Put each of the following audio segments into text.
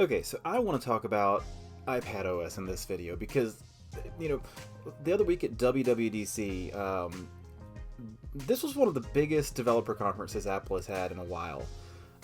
Okay, so I want to talk about iPadOS in this video because, you know, the other week at WWDC, this was one of the biggest developer conferences Apple has had in a while.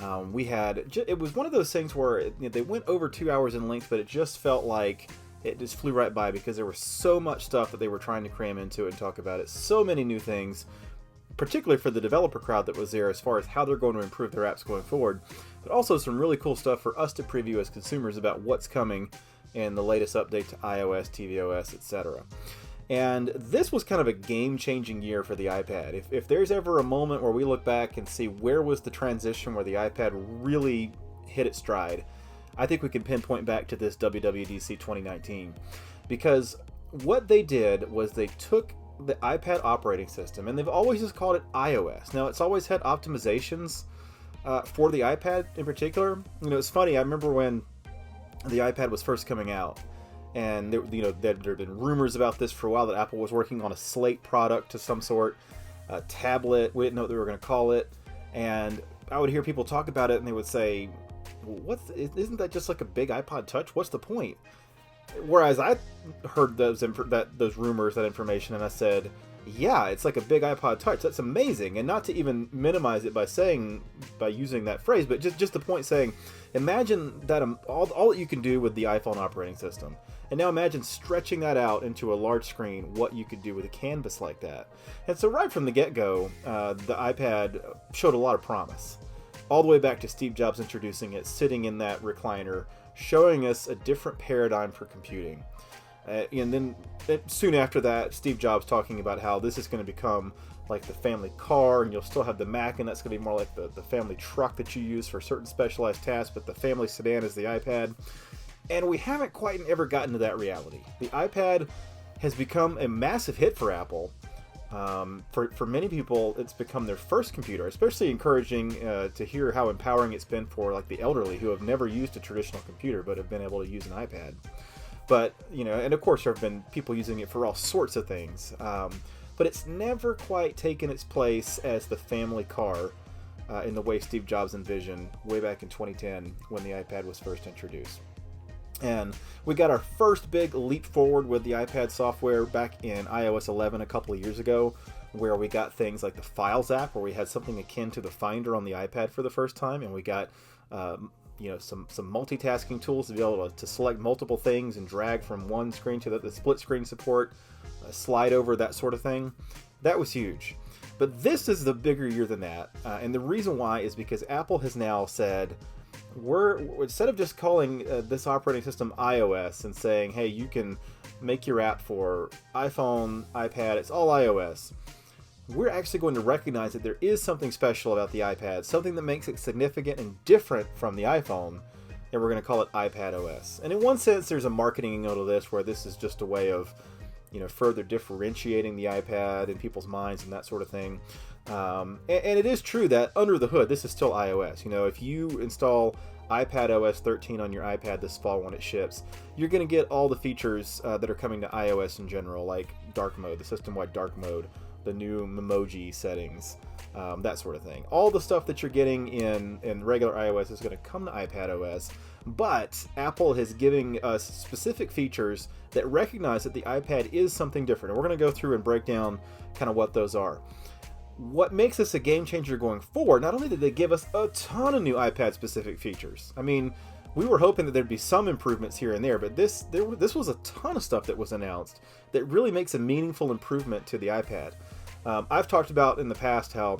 It was one of those things where they went over 2 hours in length, but it just felt like it just flew right by because there was so much stuff that they were trying to cram into it and talk about it. So many new things, particularly for the developer crowd that was there as far as how they're going to improve their apps going forward, but also some really cool stuff for us to preview as consumers about what's coming in the latest update to iOS, tvOS, etc. And this was kind of a game-changing year for the iPad. If there's ever a moment where we look back and see where was the transition where the iPad really hit its stride, I think we can pinpoint back to this WWDC 2019. Because what they did was they took the iPad operating system, and they've always just called it iOS. Now, it's always had optimizations for the iPad in particular. It's funny, I remember when the iPad was first coming out, and there had been rumors about this for a while, that Apple was working on a slate product of some sort, a tablet. We didn't know what they were going to call it, and I would hear people talk about it, and they would say, well, isn't that just like a big iPod Touch? What's the point? Whereas I heard those rumors, that information, and I said, yeah, it's like a big iPod Touch. That's amazing. And not to even minimize it by using that phrase, but just the point saying, imagine that all that you can do with the iPhone operating system. And now imagine stretching that out into a large screen, what you could do with a canvas like that. And so right from the get-go, the iPad showed a lot of promise. All the way back to Steve Jobs introducing it, sitting in that recliner, showing us a different paradigm for computing. And then soon after that, Steve Jobs talking about how this is going to become like the family car, and you'll still have the Mac, and that's going to be more like the family truck that you use for certain specialized tasks, but the family sedan is the iPad. And we haven't quite ever gotten to that reality. The iPad has become a massive hit for Apple. For many people, it's become their first computer, especially encouraging to hear how empowering it's been for like the elderly who have never used a traditional computer but have been able to use an iPad. But, and of course there have been people using it for all sorts of things. But it's never quite taken its place as the family car in the way Steve Jobs envisioned way back in 2010 when the iPad was first introduced. And we got our first big leap forward with the iPad software back in iOS 11 a couple of years ago, where we got things like the Files app, where we had something akin to the Finder on the iPad for the first time, and we got some multitasking tools to be able to select multiple things and drag from one screen to the split screen support, slide over, that sort of thing. That was huge. But this is the bigger year than that, and the reason why is because Apple has now said, instead of just calling this operating system iOS and saying, hey, you can make your app for iPhone, iPad, it's all iOS, we're actually going to recognize that there is something special about the iPad, something that makes it significant and different from the iPhone, and we're going to call it iPadOS. And in one sense, there's a marketing angle to this, where this is just a way of further differentiating the iPad in people's minds and that sort of thing. And it is true that under the hood, this is still iOS. If you install iPadOS 13 on your iPad this fall when it ships, you're going to get all the features that are coming to iOS in general, like dark mode, the system-wide dark mode, the new Memoji settings, that sort of thing. All the stuff that you're getting in regular iOS is going to come to iPadOS, but Apple is giving us specific features that recognize that the iPad is something different. And we're going to go through and break down kind of what those are. What makes this a game changer going forward, not only did they give us a ton of new iPad-specific features. I mean, we were hoping that there'd be some improvements here and there, but this was a ton of stuff that was announced that really makes a meaningful improvement to the iPad. I've talked about in the past how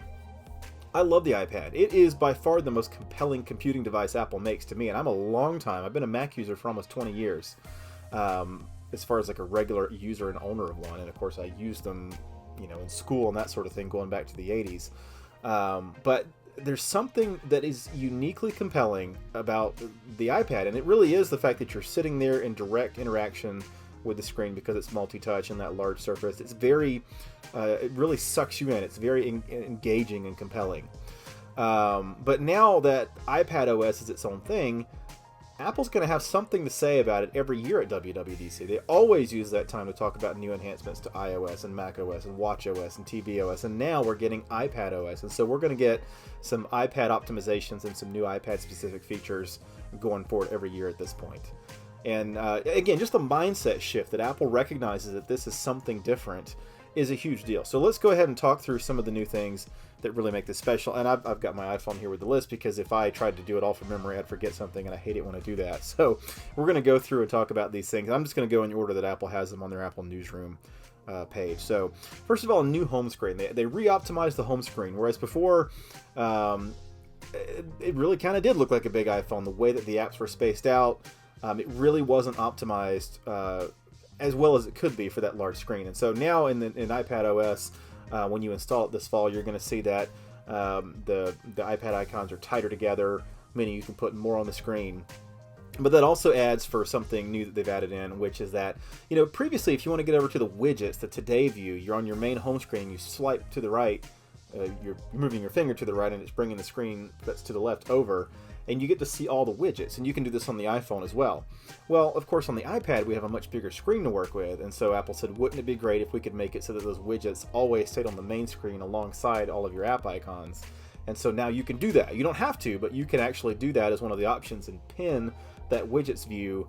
I love the iPad. It is by far the most compelling computing device Apple makes to me, and I've been a Mac user for almost 20 years, as far as like a regular user and owner of one, and of course I use them in school and that sort of thing going back to the 80s. But there's something that is uniquely compelling about the iPad, and it really is the fact that you're sitting there in direct interaction with the screen because it's multi-touch and that large surface. It's it really sucks you in. It's very engaging and compelling. But now that iPadOS is its own thing, Apple's going to have something to say about it every year at WWDC. They always use that time to talk about new enhancements to iOS and macOS and watchOS and tvOS, and now we're getting iPadOS, and so we're going to get some iPad optimizations and some new iPad-specific features going forward every year at this point. And again, just the mindset shift that Apple recognizes that this is something different is a huge deal. So let's go ahead and talk through some of the new things that really make this special. And I've got my iPhone here with the list, because if I tried to do it all from memory, I'd forget something, and I hate it when I do that. So we're going to go through and talk about these things. I'm just going to go in the order that Apple has them on their Apple Newsroom page. So first of all, a new home screen. They re-optimized the home screen, whereas before it really kind of did look like a big iPhone. The way that the apps were spaced out, it really wasn't optimized as well as it could be for that large screen. And so now in iPadOS, when you install it this fall, you're going to see that the iPad icons are tighter together, meaning you can put more on the screen. But that also adds for something new that they've added in, which is that, previously if you want to get over to the widgets, the Today view, you're on your main home screen, you swipe to the right, you're moving your finger to the right, and it's bringing the screen that's to the left over, and you get to see all the widgets, and you can do this on the iPhone as well. Well, of course, on the iPad, we have a much bigger screen to work with, and so Apple said, wouldn't it be great if we could make it so that those widgets always stayed on the main screen alongside all of your app icons? And so now you can do that. You don't have to, but you can actually do that as one of the options and pin that widgets view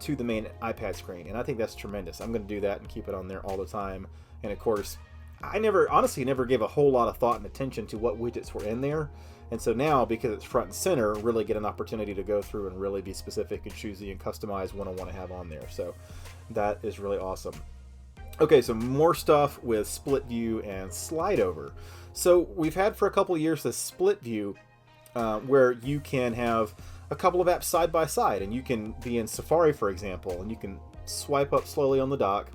to the main iPad screen, and I think that's tremendous. I'm going to do that and keep it on there all the time. And of course, I honestly never gave a whole lot of thought and attention to what widgets were in there. And so now, because it's front and center, really get an opportunity to go through and really be specific and choosy and customize what I want to have on there. So that is really awesome. Okay, so more stuff with split view and slide over. So we've had for a couple of years this split view where you can have a couple of apps side by side, and you can be in Safari, for example, and you can swipe up slowly on the dock,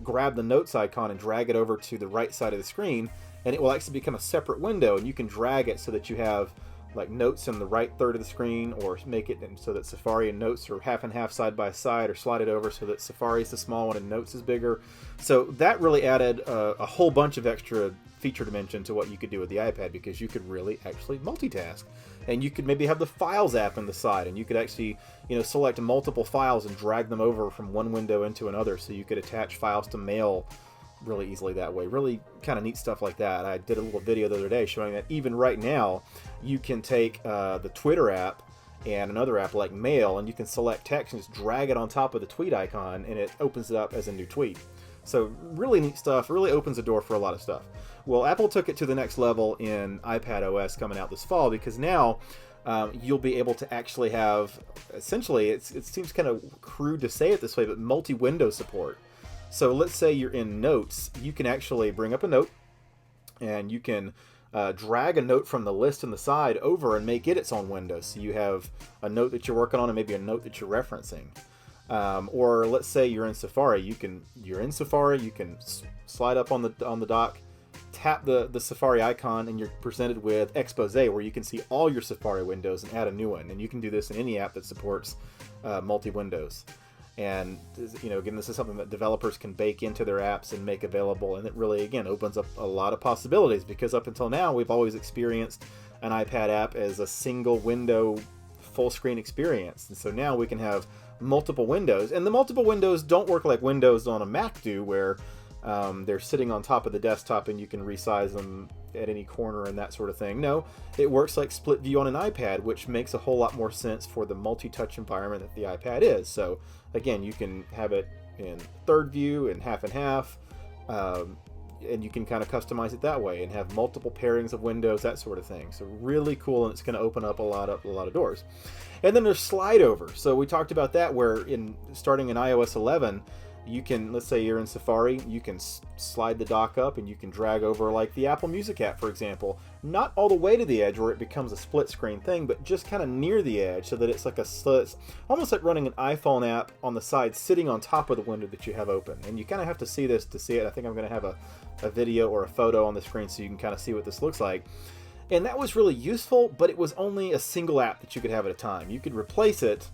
grab the notes icon and drag it over to the right side of the screen, and it will actually become a separate window, and you can drag it so that you have like notes in the right third of the screen, or make it so that Safari and notes are half and half side by side, or slide it over so that Safari is the small one and notes is bigger. So that really added a whole bunch of extra feature dimension to what you could do with the iPad, because you could really actually multitask. And you could maybe have the Files app on the side, and you could actually, select multiple files and drag them over from one window into another, so you could attach files to Mail really easily that way. Really kind of neat stuff like that. I did a little video the other day showing that even right now, you can take the Twitter app and another app like Mail, and you can select text and just drag it on top of the tweet icon, and it opens it up as a new tweet. So really neat stuff, really opens the door for a lot of stuff. Well, Apple took it to the next level in iPadOS coming out this fall, because now you'll be able to actually have, essentially, it seems kind of crude to say it this way, but multi-window support. So let's say you're in Notes, you can actually bring up a note, and you can drag a note from the list in the side over and make it its own window. So you have a note that you're working on and maybe a note that you're referencing. Or let's say you're in Safari. You're in Safari. You can slide up on the dock, tap the Safari icon, and you're presented with Expose, where you can see all your Safari windows and add a new one. And you can do this in any app that supports multi-windows. And again, this is something that developers can bake into their apps and make available, and it really, again, opens up a lot of possibilities, because up until now we've always experienced an iPad app as a single window full screen experience. And so now we can have multiple windows, and the multiple windows don't work like windows on a Mac do, where they're sitting on top of the desktop and you can resize them at any corner and that sort of thing. No, it works like split view on an iPad, which makes a whole lot more sense for the multi-touch environment that the iPad is. So again, you can have it in third view and half, and you can kind of customize it that way and have multiple pairings of windows, that sort of thing. So really cool, and it's going to open up a lot of doors. And then there's slide over. So we talked about that, where starting in iOS 11, you can, let's say you're in Safari, you can slide the dock up and you can drag over like the Apple Music app, for example. Not all the way to the edge where it becomes a split screen thing, but just kind of near the edge, so that it's like it's almost like running an iPhone app on the side sitting on top of the window that you have open. And you kind of have to see this to see it. I think I'm going to have a video or a photo on the screen so you can kind of see what this looks like. And that was really useful, but it was only a single app that you could have at a time. You could replace it,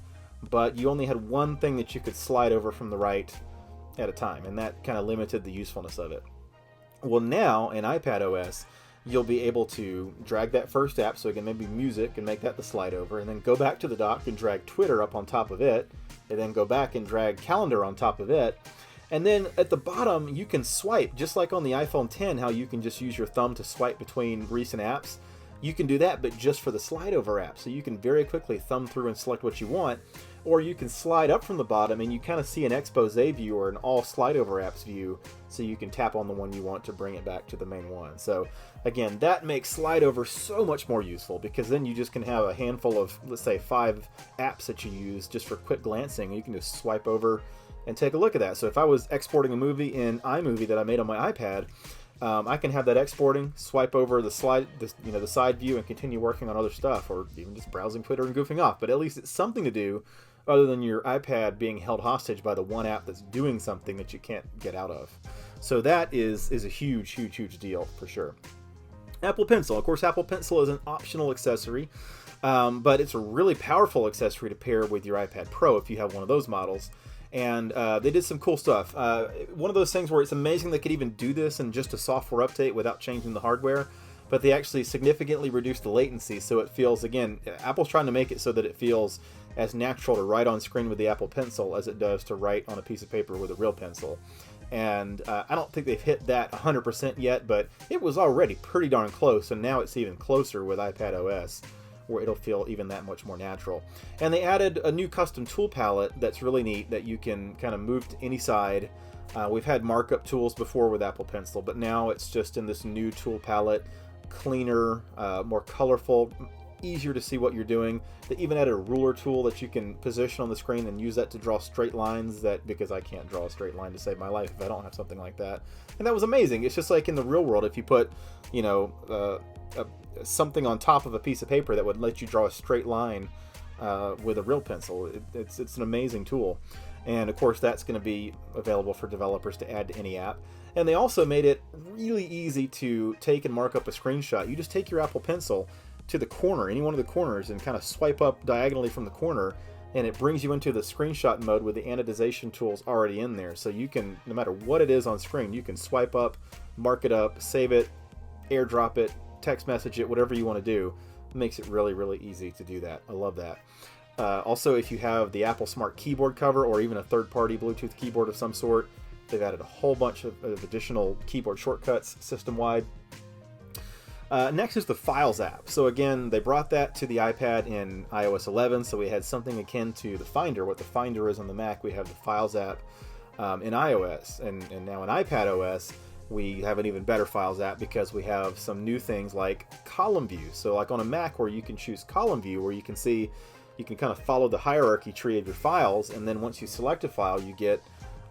but you only had one thing that you could slide over from the right at a time, and that kind of limited the usefulness of it. Well, now in iPadOS, you'll be able to drag that first app, so again, maybe music, and make that the slide over, and then go back to the dock and drag Twitter up on top of it, and then go back and drag calendar on top of it. And then at the bottom, you can swipe, just like on the iPhone 10, how you can just use your thumb to swipe between recent apps. You can do that, but just for the slide over app. So you can very quickly thumb through and select what you want, or you can slide up from the bottom and you kind of see an expose view or an all slide over apps view, so you can tap on the one you want to bring it back to the main one. So again, that makes slide over so much more useful, because then you just can have a handful of, let's say, 5 apps that you use just for quick glancing, and you can just swipe over and take a look at that. So if I was exporting a movie in iMovie that I made on my iPad, I can have that exporting, swipe over the slide, the side view, and continue working on other stuff, or even just browsing Twitter and goofing off. But at least it's something to do, other than your iPad being held hostage by the one app that's doing something that you can't get out of. So that is a huge, huge, huge deal for sure. Apple Pencil. Of course, Apple Pencil is an optional accessory, but it's a really powerful accessory to pair with your iPad Pro if you have one of those models. And they did some cool stuff. One of those things where it's amazing they could even do this in just a software update without changing the hardware, but they actually significantly reduced the latency, so it feels, again, Apple's trying to make it so that it feels as natural to write on screen with the Apple Pencil as it does to write on a piece of paper with a real pencil. And I don't think they've hit that 100% yet, but it was already pretty darn close, and now it's even closer with iPadOS, where it'll feel even that much more natural. And they added a new custom tool palette that's really neat, that you can kind of move to any side. We've had markup tools before with Apple Pencil, but now it's just in this new tool palette, cleaner, more colorful, easier to see what you're doing. They even added a ruler tool that you can position on the screen and use that to draw straight lines, because I can't draw a straight line to save my life if I don't have something like that. And that was amazing. It's just like in the real world, if you put, something on top of a piece of paper that would let you draw a straight line with a real pencil. It's an amazing tool. And of course, that's going to be available for developers to add to any app. And they also made it really easy to take and mark up a screenshot. You just take your Apple Pencil to the corner, any one of the corners, and kind of swipe up diagonally from the corner, and it brings you into the screenshot mode with the anodization tools already in there. So you can, no matter what it is on screen, you can swipe up, mark it up, save it, airdrop it, text message it, whatever you want to do. It makes it really, really easy to do that. I love that. Also, if you have the Apple Smart Keyboard cover, or even a third-party Bluetooth keyboard of some sort, they've added a whole bunch of additional keyboard shortcuts system-wide. Next is the Files app. So again, they brought that to the iPad in iOS 11, so we had something akin to the Finder. What the Finder is on the Mac, we have the Files app in iOS, and now in iPadOS, we have an even better Files app, because we have some new things like column view. So like on a Mac, where you can choose column view, where you can kind of follow the hierarchy tree of your files, and then once you select a file, you get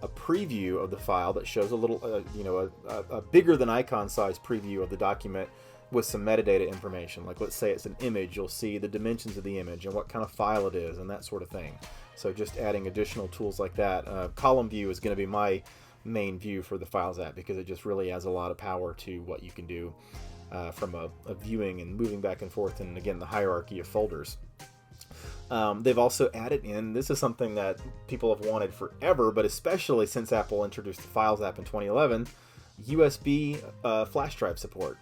a preview of the file that shows a little, a bigger than icon size preview of the document with some metadata information. Like, let's say it's an image, you'll see the dimensions of the image and what kind of file it is and that sort of thing. So just adding additional tools like that. Column view is going to be my main view for the Files app, because it just really adds a lot of power to what you can do from a viewing and moving back and forth, and again, the hierarchy of folders. They've also added in, this is something that people have wanted forever, but especially since Apple introduced the Files app in 2011, USB flash drive support.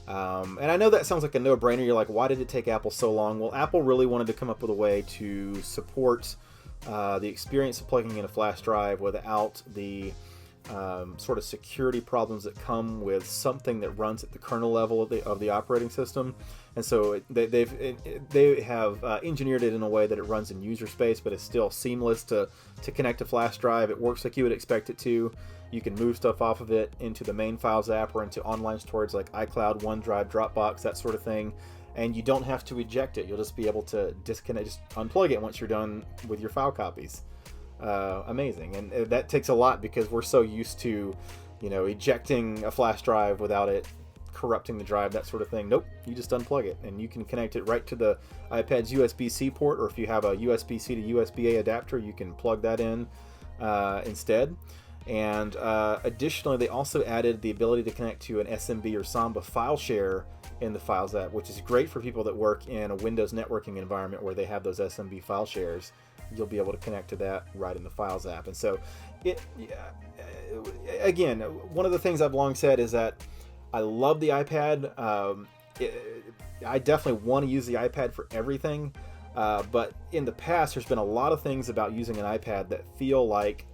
And I know that sounds like a no-brainer. You're like, why did it take Apple so long? Well, Apple really wanted to come up with a way to support the experience of plugging in a flash drive without the sort of security problems that come with something that runs at the kernel level of the operating system. And so they have engineered it in a way that it runs in user space, but it's still seamless to connect to flash drive. It works like you would expect it to. You can move stuff off of it into the main Files app or into online storage like iCloud, OneDrive, Dropbox, that sort of thing. And you don't have to eject it. You'll just be able to disconnect, just unplug it once you're done with your file copies. Amazing. And that takes a lot, because we're so used to, ejecting a flash drive without it corrupting the drive, that sort of thing. Nope, you just unplug it, and you can connect it right to the iPad's USB-C port, or if you have a USB-C to USB-A adapter, you can plug that in instead. And additionally, they also added the ability to connect to an SMB or Samba file share in the Files app, which is great for people that work in a Windows networking environment where they have those SMB file shares. You'll be able to connect to that right in the Files app. And so, again, one of the things I've long said is that I love the iPad. I definitely want to use the iPad for everything, but in the past there's been a lot of things about using an iPad that feel like,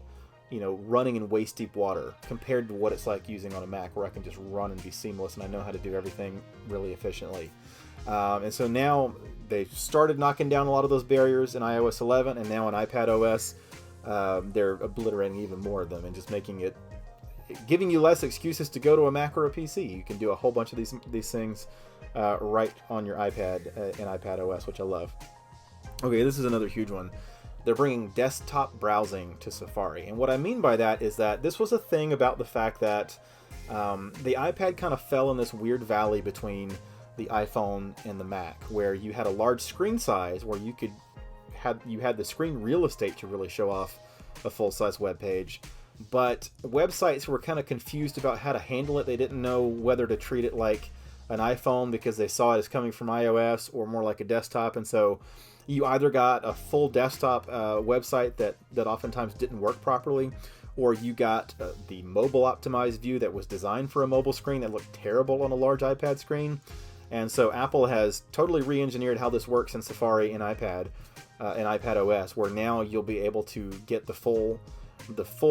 running in waist deep water compared to what it's like using on a Mac, where I can just run and be seamless and I know how to do everything really efficiently. And so now they've started knocking down a lot of those barriers in iOS 11, and now in iPadOS they're obliterating even more of them and just giving you less excuses to go to a Mac or a PC. You can do a whole bunch of these things right on your iPad in iPadOS, which I love. Okay, this is another huge one. They're bringing desktop browsing to Safari. And what I mean by that is that this was a thing about the fact that the iPad kind of fell in this weird valley between the iPhone and the Mac, where you had a large screen size where you had the screen real estate to really show off a full-size web page. But websites were kind of confused about how to handle it. They didn't know whether to treat it like an iPhone because they saw it as coming from iOS, or more like a desktop. And so you either got a full desktop website that oftentimes didn't work properly, or you got the mobile optimized view that was designed for a mobile screen that looked terrible on a large iPad screen. And so Apple has totally re-engineered how this works in Safari and iPadOS, where now you'll be able to get the full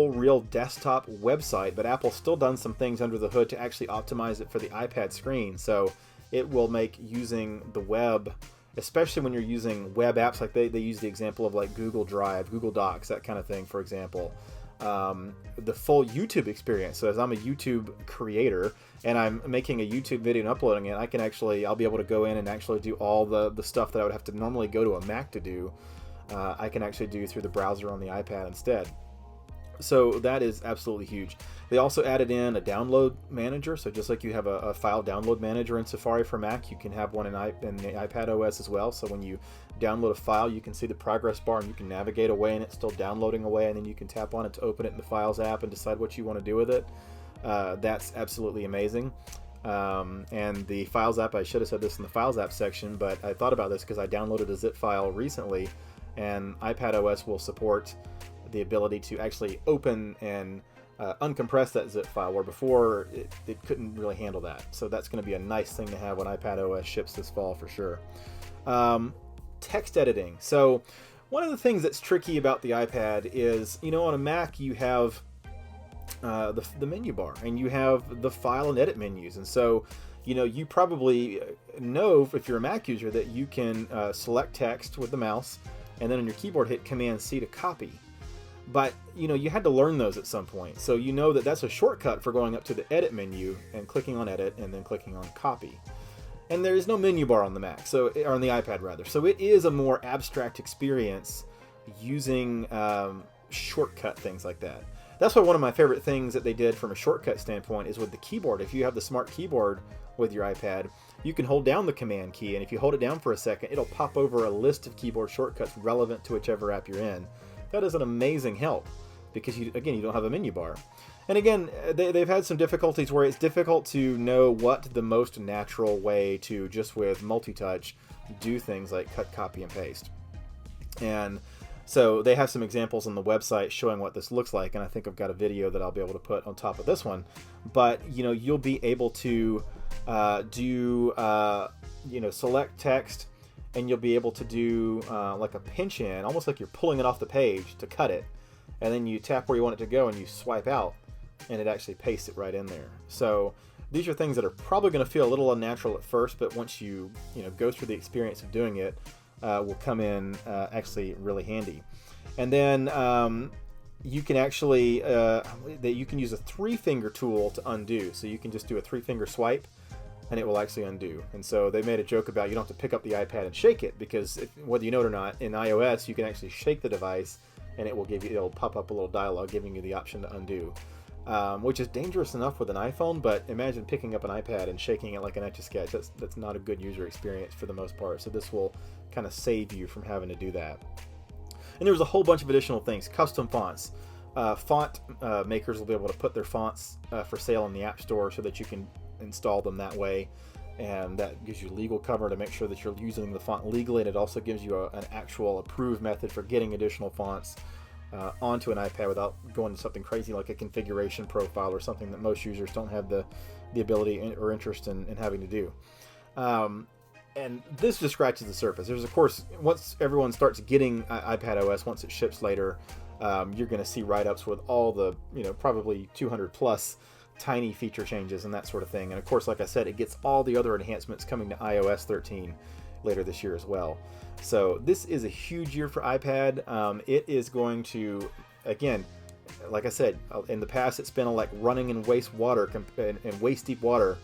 real desktop website, but Apple's still done some things under the hood to actually optimize it for the iPad screen. So it will make using the web, especially when you're using web apps, like they use the example of like Google Drive, Google Docs, that kind of thing, for example, the full YouTube experience. So as I'm a YouTube creator and I'm making a YouTube video and uploading it, I'll be able to go in and actually do all the stuff that I would have to normally go to a Mac to do. I can actually do through the browser on the iPad instead. So that is absolutely huge. They also added in a download manager. So just like you have a file download manager in Safari for Mac, you can have one in the iPadOS as well. So when you download a file, you can see the progress bar and you can navigate away and it's still downloading away, and then you can tap on it to open it in the Files app and decide what you want to do with it. That's absolutely amazing. And the Files app, I should have said this in the Files app section, but I thought about this because I downloaded a zip file recently, and iPadOS will support the ability to actually open and uncompress that zip file, where before it couldn't really handle that. So that's going to be a nice thing to have when iPadOS ships this fall for sure. Text editing. So one of the things that's tricky about the iPad is, on a Mac you have the menu bar and you have the file and edit menus. And so, you probably know, if you're a Mac user, that you can select text with the mouse and then on your keyboard hit Command-C to copy. But, you had to learn those at some point. So that's a shortcut for going up to the edit menu and clicking on edit and then clicking on copy. And there is no menu bar on the Mac, or on the iPad rather. So it is a more abstract experience using shortcut things like that. That's why one of my favorite things that they did from a shortcut standpoint is with the keyboard. If you have the smart keyboard with your iPad, you can hold down the Command key, and if you hold it down for a second, it'll pop over a list of keyboard shortcuts relevant to whichever app you're in. That is an amazing help because, you don't have a menu bar. And again, they've had some difficulties where it's difficult to know what the most natural way to, just with multi-touch, do things like cut, copy, and paste. And so they have some examples on the website showing what this looks like, and I think I've got a video that I'll be able to put on top of this one. But, you'll be able to select text, and you'll be able to do like a pinch in, almost like you're pulling it off the page to cut it, and then you tap where you want it to go and you swipe out, and it actually pastes it right in there. So these are things that are probably going to feel a little unnatural at first, but once you go through the experience of doing it, will come in actually really handy. And then you can actually you can use a 3-finger tool to undo. So you can just do a 3-finger swipe, and it will actually undo. And so they made a joke about you don't have to pick up the iPad and shake it, because whether you know it or not, in iOS you can actually shake the device and it'll pop up a little dialog giving you the option to undo, which is dangerous enough with an iPhone, but imagine picking up an iPad and shaking it like an Etch-a-Sketch. That's not a good user experience for the most part. So this will kind of save you from having to do that. And there was a whole bunch of additional things. Custom fonts. Font makers will be able to put their fonts for sale in the App Store so that you can install them that way, and that gives you legal cover to make sure that you're using the font legally, and it also gives you an actual approved method for getting additional fonts onto an iPad without going to something crazy like a configuration profile or something that most users don't have the ability or interest in having to do. And this just scratches the surface. There's, of course, once everyone starts getting iPadOS, once it ships later, you're going to see write-ups with all the, probably 200 plus tiny feature changes and that sort of thing. And of course, like I said, it gets all the other enhancements coming to iOS 13 later this year as well. So this is a huge year for iPad. It is going to, again, like I said, in the past it's been like running in waist deep water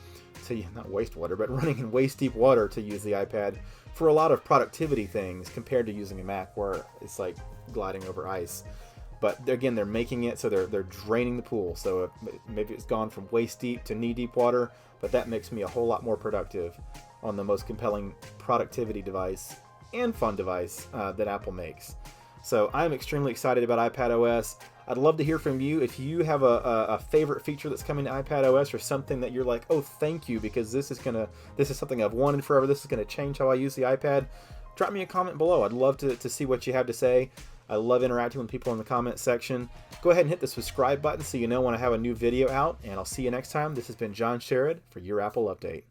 not wastewater, but running in waist deep water to use the iPad for a lot of productivity things compared to using a Mac where it's like gliding over ice. But again, they're making it so they're draining the pool. So maybe it's gone from waist deep to knee deep water, but that makes me a whole lot more productive on the most compelling productivity device and fun device that Apple makes. So I'm extremely excited about iPadOS. I'd love to hear from you if you have a favorite feature that's coming to iPadOS, or something that you're like, oh, thank you, because this is something I've wanted forever. This is gonna change how I use the iPad. Drop me a comment below. I'd love to see what you have to say. I love interacting with people in the comment section. Go ahead and hit the subscribe button so you know when I have a new video out, and I'll see you next time. This has been John Sherrod for your Apple Update.